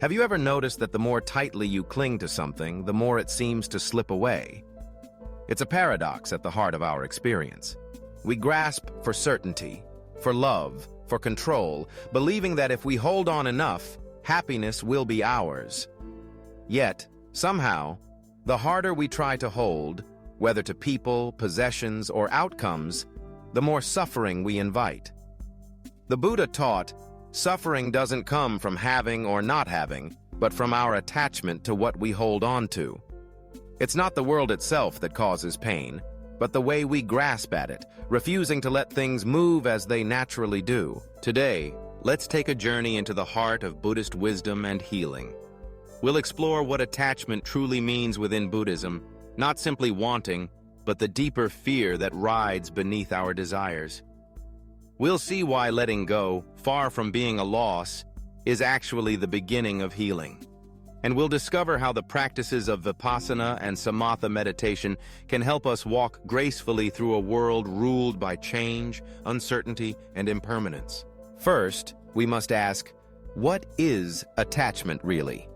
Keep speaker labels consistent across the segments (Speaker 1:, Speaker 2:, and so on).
Speaker 1: Have you ever noticed that the more tightly you cling to something, the more it seems to slip away? It's a paradox at the heart of our experience. We grasp for certainty, for love, for control, believing that if we hold on enough, happiness will be ours. Yet, somehow, the harder we try to hold, whether to people, possessions, or outcomes, the more suffering we invite. The Buddha taught, suffering doesn't come from having or not having, but from our attachment to what we hold on to. It's not the world itself that causes pain, but the way we grasp at it, refusing to let things move as they naturally do. Today, let's take a journey into the heart of Buddhist wisdom and healing. We'll explore what attachment truly means within Buddhism, not simply wanting, but the deeper fear that rides beneath our desires. We'll see why letting go, far from being a loss, is actually the beginning of healing. And we'll discover how the practices of Vipassana and Samatha meditation can help us walk gracefully through a world ruled by change, uncertainty, and impermanence. First, we must ask, what is attachment really?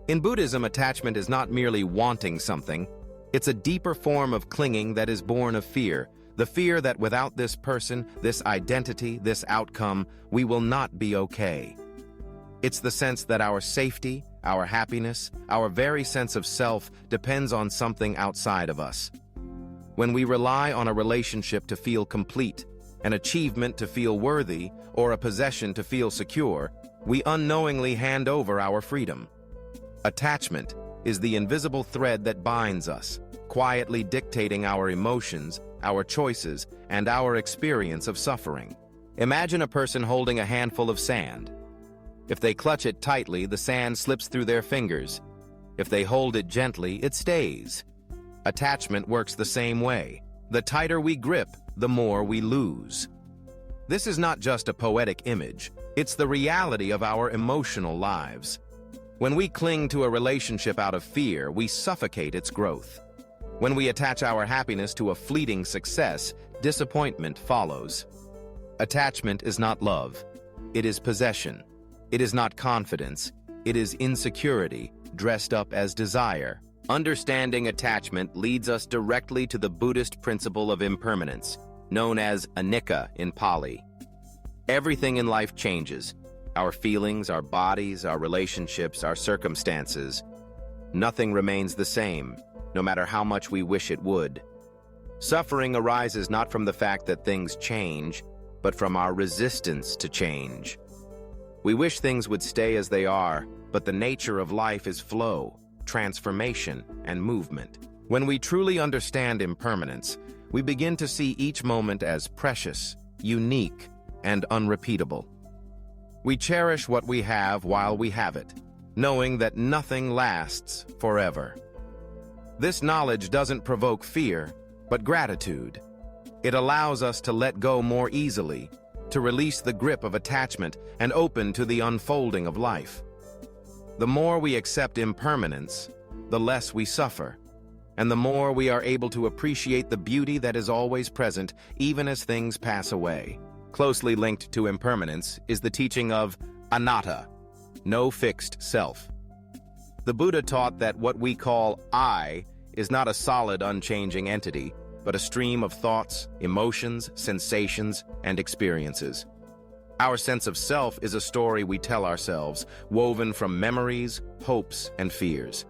Speaker 1: In Buddhism, attachment is not merely wanting something. It's a deeper form of clinging that is born of fear. The fear that without this person, this identity, this outcome, we will not be okay. It's the sense that our safety, our happiness, our very sense of self depends on something outside of us. When we rely on a relationship to feel complete, an achievement to feel worthy, or a possession to feel secure, we unknowingly hand over our freedom. Attachment is the invisible thread that binds us, quietly dictating our emotions, our choices, and our experience of suffering. Imagine a person holding a handful of sand. If they clutch it tightly, the sand slips through their fingers. If they hold it gently, it stays. Attachment works the same way. The tighter we grip, the more we lose. This is not just a poetic image. It's the reality of our emotional lives. When we cling to a relationship out of fear, we suffocate its growth. When we attach our happiness to a fleeting success, disappointment follows. Attachment is not love. It is possession. It is not confidence. It is insecurity, dressed up as desire. Understanding attachment leads us directly to the Buddhist principle of impermanence, known as anicca in Pali. Everything in life changes. Our feelings, our bodies, our relationships, our circumstances. Nothing remains the same, no matter how much we wish it would. Suffering arises not from the fact that things change, but from our resistance to change. We wish things would stay as they are, but the nature of life is flow, transformation, and movement. When we truly understand impermanence, we begin to see each moment as precious, unique, and unrepeatable. We cherish what we have while we have it, knowing that nothing lasts forever. This knowledge doesn't provoke fear, but gratitude. It allows us to let go more easily, to release the grip of attachment and open to the unfolding of life. The more we accept impermanence, the less we suffer, and the more we are able to appreciate the beauty that is always present, even as things pass away. Closely linked to impermanence is the teaching of anatta, no fixed self. The Buddha taught that what we call I is not a solid, unchanging entity, but a stream of thoughts, emotions, sensations, and experiences. Our sense of self is a story we tell ourselves, woven from memories, hopes, and fears.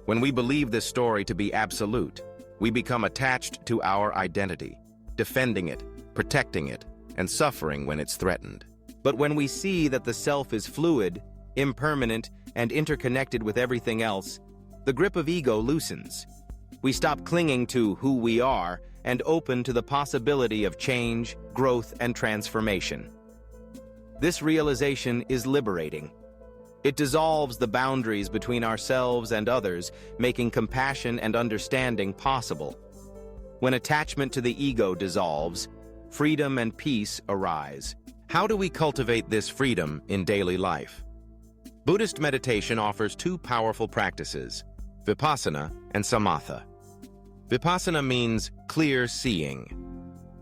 Speaker 1: When we believe this story to be absolute, we become attached to our identity, defending it, protecting it, and suffering when it's threatened. But when we see that the self is fluid, impermanent, and interconnected with everything else, the grip of ego loosens. We stop clinging to who we are and open to the possibility of change, growth, and transformation. This realization is liberating. It dissolves the boundaries between ourselves and others, making compassion and understanding possible. When attachment to the ego dissolves, freedom and peace arise. How do we cultivate this freedom in daily life? Buddhist meditation offers two powerful practices, Vipassana and Samatha. Vipassana means clear seeing.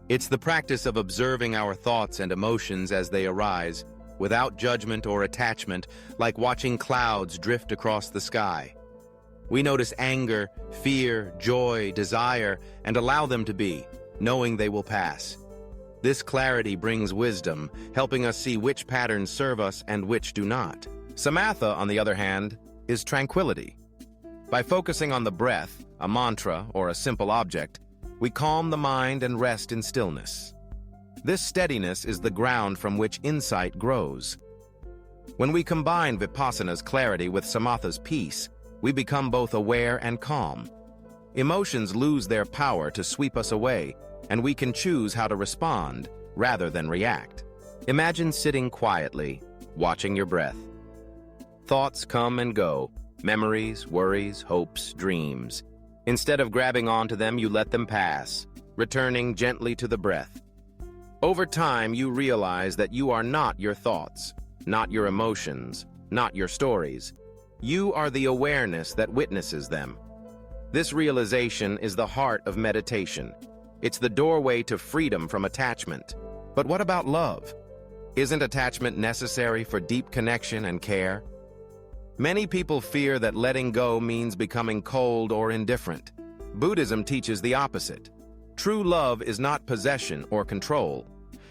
Speaker 1: It's the practice of observing our thoughts and emotions as they arise, without judgment or attachment, like watching clouds drift across the sky. We notice anger, fear, joy, desire, and allow them to be, knowing they will pass. This clarity brings wisdom, helping us see which patterns serve us and which do not. Samatha, on the other hand, is tranquility. By focusing on the breath, a mantra, or a simple object, we calm the mind and rest in stillness. This steadiness is the ground from which insight grows. When we combine Vipassana's clarity with Samatha's peace, we become both aware and calm. Emotions lose their power to sweep us away, and we can choose how to respond rather than react. Imagine sitting quietly, watching your breath. Thoughts come and go, memories, worries, hopes, dreams. Instead of grabbing onto them, you let them pass, returning gently to the breath. Over time, you realize that you are not your thoughts, not your emotions, not your stories. You are the awareness that witnesses them. This realization is the heart of meditation. It's the doorway to freedom from attachment. But what about love? Isn't attachment necessary for deep connection and care? Many people fear that letting go means becoming cold or indifferent. Buddhism teaches the opposite. True love is not possession or control.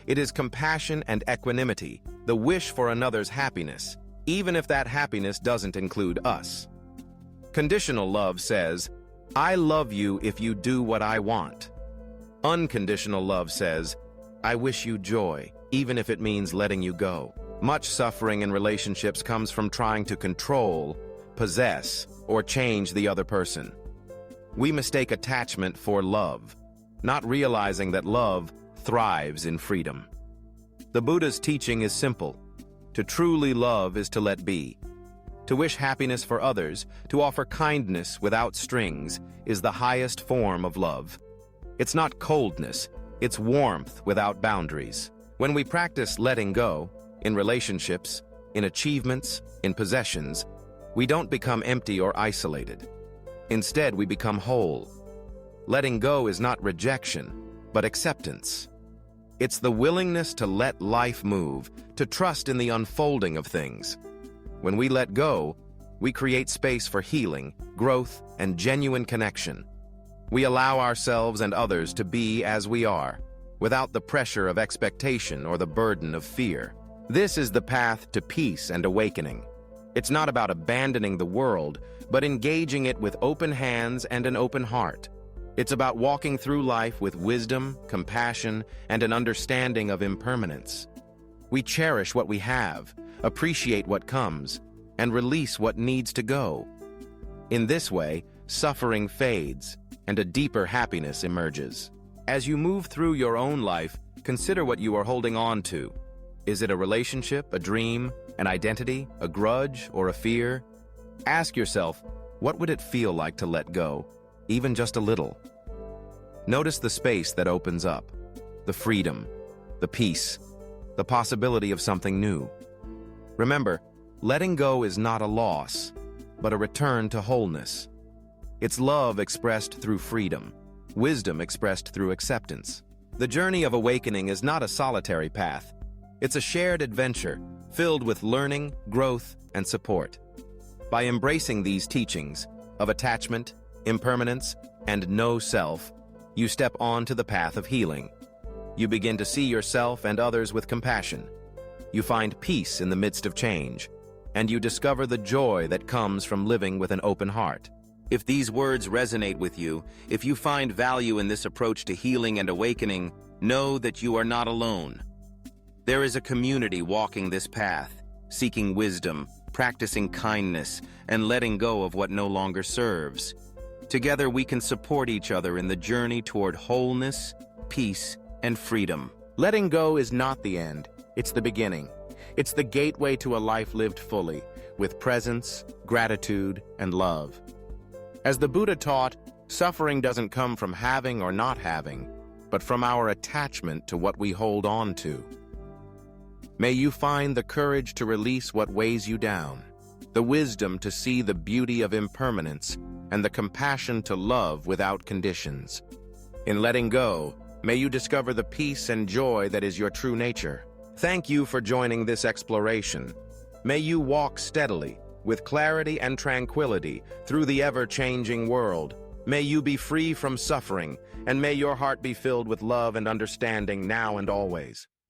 Speaker 1: It is compassion and equanimity, the wish for another's happiness, even if that happiness doesn't include us. Conditional love says, I love you if you do what I want. Unconditional love says, I wish you joy, even if it means letting you go. Much suffering in relationships comes from trying to control, possess, or change the other person. We mistake attachment for love, not realizing that love thrives in freedom. The Buddha's teaching is simple. To truly love is to let be. To wish happiness for others, to offer kindness without strings, is the highest form of love. It's not coldness, it's warmth without boundaries. When we practice letting go, in relationships, in achievements, in possessions, we don't become empty or isolated. Instead, we become whole. Letting go is not rejection, but acceptance. It's the willingness to let life move, to trust in the unfolding of things. When we let go, we create space for healing, growth, and genuine connection. We allow ourselves and others to be as we are, without the pressure of expectation or the burden of fear. This is the path to peace and awakening. It's not about abandoning the world, but engaging it with open hands and an open heart. It's about walking through life with wisdom, compassion, and an understanding of impermanence. We cherish what we have, appreciate what comes, and release what needs to go. In this way, suffering fades, and a deeper happiness emerges. As you move through your own life, consider what you are holding on to. Is it a relationship, a dream, an identity, a grudge, or a fear? Ask yourself, what would it feel like to let go, even just a little? Notice the space that opens up, the freedom, the peace, the possibility of something new. Remember, letting go is not a loss, but a return to wholeness. It's love expressed through freedom, wisdom expressed through acceptance. The journey of awakening is not a solitary path. It's a shared adventure filled with learning, growth, and support. By embracing these teachings of attachment, impermanence, and no self, you step onto the path of healing. You begin to see yourself and others with compassion. You find peace in the midst of change, and you discover the joy that comes from living with an open heart. If these words resonate with you, if you find value in this approach to healing and awakening, know that you are not alone. There is a community walking this path, seeking wisdom, practicing kindness, and letting go of what no longer serves. Together we can support each other in the journey toward wholeness, peace, and freedom. Letting go is not the end, it's the beginning. It's the gateway to a life lived fully, with presence, gratitude, and love. As the Buddha taught, suffering doesn't come from having or not having, but from our attachment to what we hold on to. May you find the courage to release what weighs you down, the wisdom to see the beauty of impermanence, and the compassion to love without conditions. In letting go, may you discover the peace and joy that is your true nature. Thank you for joining this exploration. May you walk steadily, with clarity and tranquility, through the ever-changing world. May you be free from suffering, and may your heart be filled with love and understanding now and always.